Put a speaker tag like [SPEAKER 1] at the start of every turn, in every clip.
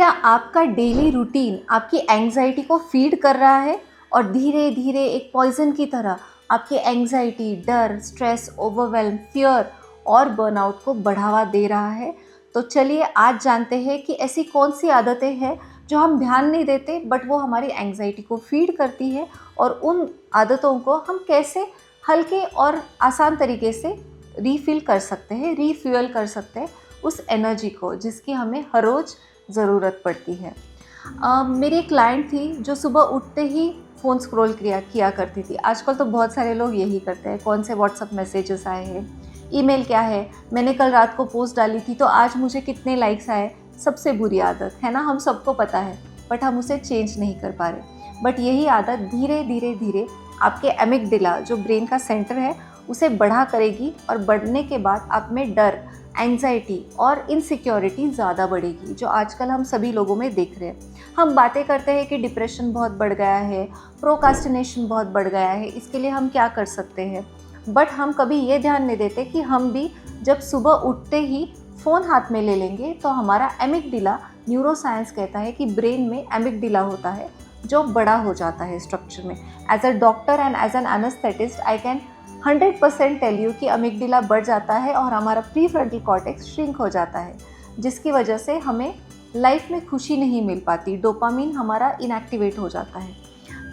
[SPEAKER 1] क्या आपका daily routine आपकी एंग्जाइटी को फीड कर रहा है और धीरे धीरे एक पॉइजन की तरह आपकी एंग्जाइटी, डर, स्ट्रेस, ओवरवेल्म, फियर और बर्नआउट को बढ़ावा दे रहा है? तो चलिए आज जानते हैं कि ऐसी कौन सी आदतें हैं जो हम ध्यान नहीं देते बट वो हमारी एंग्जाइटी को फीड करती है, और उन आदतों को हम कैसे हल्के और आसान तरीके से रीफिल कर सकते हैं, रीफ्यूल कर सकते हैं उस एनर्जी को जिसकी हमें हर रोज़ ज़रूरत पड़ती है। मेरी एक क्लाइंट थी जो सुबह उठते ही फ़ोन स्क्रॉल किया करती थी। आजकल तो बहुत सारे लोग यही करते हैं, कौन से व्हाट्सअप मैसेजेस आए हैं, ईमेल क्या है, मैंने कल रात को पोस्ट डाली थी तो आज मुझे कितने लाइक्स आए। सबसे बुरी आदत है ना, हम सबको पता है बट हम उसे चेंज नहीं कर पा रहे। बट यही आदत धीरे धीरे धीरे आपके एमिगडाला जो ब्रेन का सेंटर है उसे बढ़ा करेगी, और बढ़ने के बाद आप में डर, एंग्जाइटी और इनसिक्योरिटी ज़्यादा बढ़ेगी, जो आजकल हम सभी लोगों में देख रहे हैं। हम बातें करते हैं कि डिप्रेशन बहुत बढ़ गया है, प्रोकास्टिनेशन बहुत बढ़ गया है, इसके लिए हम क्या कर सकते हैं, बट हम कभी ये ध्यान नहीं देते कि हम भी जब सुबह उठते ही फ़ोन हाथ में ले लेंगे तो हमारा एमिगडाला, न्यूरोसाइंस कहता है कि ब्रेन में एमिगडाला होता है जो बड़ा हो जाता है स्ट्रक्चर में। As a doctor and as an anaesthetist I can 100% tell you कि अमिगडाला बढ़ जाता है और हमारा प्रीफ्रंटल कॉर्टेक्स श्रिंक हो जाता है, जिसकी वजह से हमें लाइफ में खुशी नहीं मिल पाती, डोपामिन हमारा इनएक्टिवेट हो जाता है।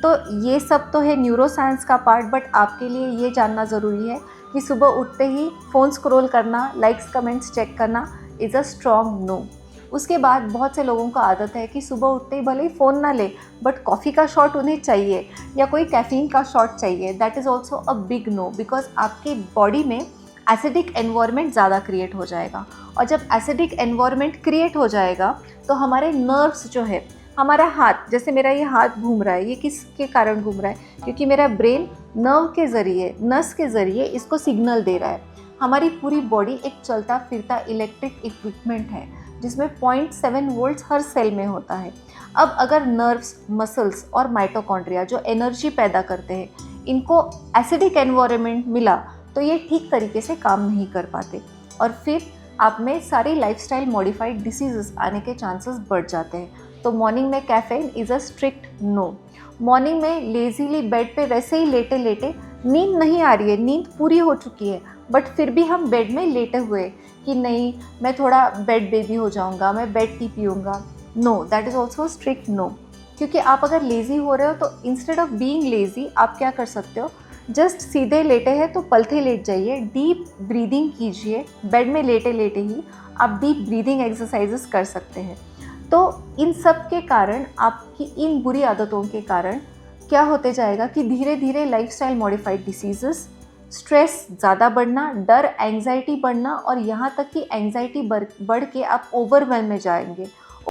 [SPEAKER 1] तो ये सब तो है न्यूरोसाइंस का पार्ट, बट आपके लिए ये जानना ज़रूरी है कि सुबह उठते ही फ़ोन स्क्रॉल करना, लाइक्स कमेंट्स चेक करना इज़ अ स्ट्रॉन्ग नो। उसके बाद बहुत से लोगों को आदत है कि सुबह उठते ही भले ही फ़ोन ना ले बट कॉफ़ी का शॉट उन्हें चाहिए या कोई कैफ़ीन का शॉट चाहिए। That is also a big no, because आपकी बॉडी में एसिडिक एनवायरनमेंट ज़्यादा क्रिएट हो जाएगा, और जब एसिडिक एनवायरनमेंट क्रिएट हो जाएगा तो हमारे नर्व्स जो है, हमारा हाथ, जैसे मेरा ये हाथ घूम रहा है, ये किसके कारण घूम रहा है? क्योंकि मेरा ब्रेन नर्व के ज़रिए, नस के ज़रिए इसको सिग्नल दे रहा है। हमारी पूरी बॉडी एक चलता फिरता इलेक्ट्रिक इक्विपमेंट है जिसमें 0.7 वोल्ट्स हर सेल में होता है। अब अगर नर्व्स, मसल्स और माइटोकॉन्ड्रिया जो एनर्जी पैदा करते हैं, इनको एसिडिक एनवायरनमेंट मिला तो ये ठीक तरीके से काम नहीं कर पाते, और फिर आप में सारी लाइफस्टाइल मॉडिफाइड डिसीजेस आने के चांसेस बढ़ जाते हैं। तो मॉर्निंग में caffeine is a strict no. Morning में लेजीली बेड पे वैसे ही लेटे लेटे, नींद नहीं आ रही है, नींद पूरी हो चुकी है बट फिर भी हम बेड में लेटे हुए कि नहीं मैं थोड़ा बेड बेबी हो जाऊंगा, मैं बेड टी पीऊँगा, no, that is also strict no. क्योंकि आप अगर लेज़ी हो रहे हो तो इंस्टेड ऑफ बीइंग लेज़ी आप क्या कर सकते हो, जस्ट सीधे लेटे हैं तो पलथे लेट जाइए, डीप ब्रीदिंग कीजिए। बेड में लेटे लेटे ही आप डीप ब्रीदिंग एक्सरसाइजेस कर सकते हैं। तो इन सब के कारण, आपकी इन बुरी आदतों के कारण क्या होते जाएगा कि धीरे धीरे लाइफस्टाइल मॉडिफाइड डिसीजेस, स्ट्रेस ज़्यादा बढ़ना, डर, एंग्जाइटी बढ़ना, और यहाँ तक कि एंग्जाइटी बढ़ के आप ओवरवेल्म में जाएंगे।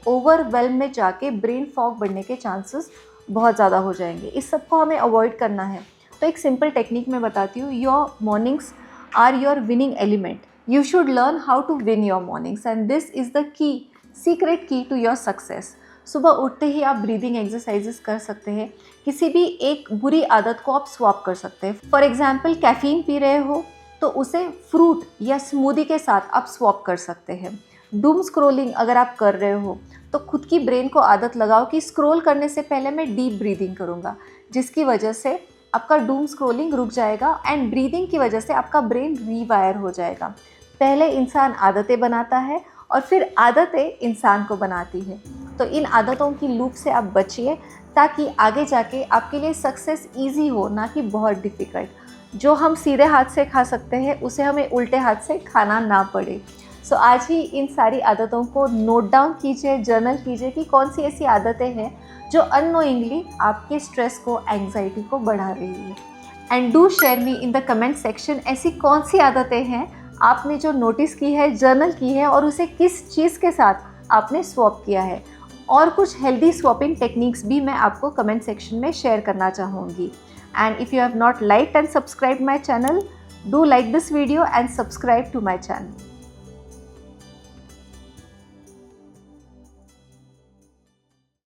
[SPEAKER 1] ओवरवेल्म में जाके ब्रेन फॉग बढ़ने के चांसेस बहुत ज़्यादा हो जाएंगे। इस सब को हमें अवॉइड करना है। तो एक सिंपल टेक्निक मैं बताती हूँ। Your mornings are your winning element. You should learn how to win your mornings and this is the key, secret key to your success. सुबह उठते ही आप ब्रीदिंग एक्सरसाइजेस कर सकते हैं। किसी भी एक बुरी आदत को आप स्वैप कर सकते हैं। फॉर एग्जाम्पल, कैफ़ीन पी रहे हो तो उसे फ्रूट या स्मूदी के साथ आप स्वैप कर सकते हैं। डूम स्क्रॉलिंग अगर आप कर रहे हो तो खुद की ब्रेन को आदत लगाओ कि स्क्रॉल करने से पहले मैं डीप ब्रीदिंग करूँगा, जिसकी वजह से आपका डूम स्क्रॉलिंग रुक जाएगा एंड ब्रीदिंग की वजह से आपका ब्रेन रीवायर हो जाएगा। पहले इंसान आदतें बनाता है और फिर आदतें इंसान को बनाती है। तो इन आदतों की लूप से आप बचिए ताकि आगे जाके आपके लिए सक्सेस ईजी हो, ना कि बहुत डिफ़िकल्ट। जो हम सीधे हाथ से खा सकते हैं उसे हमें उल्टे हाथ से खाना ना पड़े। सो आज ही इन सारी आदतों को नोट डाउन कीजिए, जर्नल कीजिए कि कौन सी ऐसी आदतें हैं जो अननोइंगली आपके स्ट्रेस को, एंग्जाइटी को बढ़ा रही है। And do share me in the comment section ऐसी कौन सी आदतें हैं आपने जो नोटिस की है, जर्नल की है, और उसे किस चीज़ के साथ आपने स्वैप किया है। और कुछ हेल्दी स्वैपिंग टेक्निक्स भी मैं आपको कमेंट सेक्शन में शेयर करना चाहूँगी। And if you have not liked and subscribed my channel, do like this video and subscribe to my channel.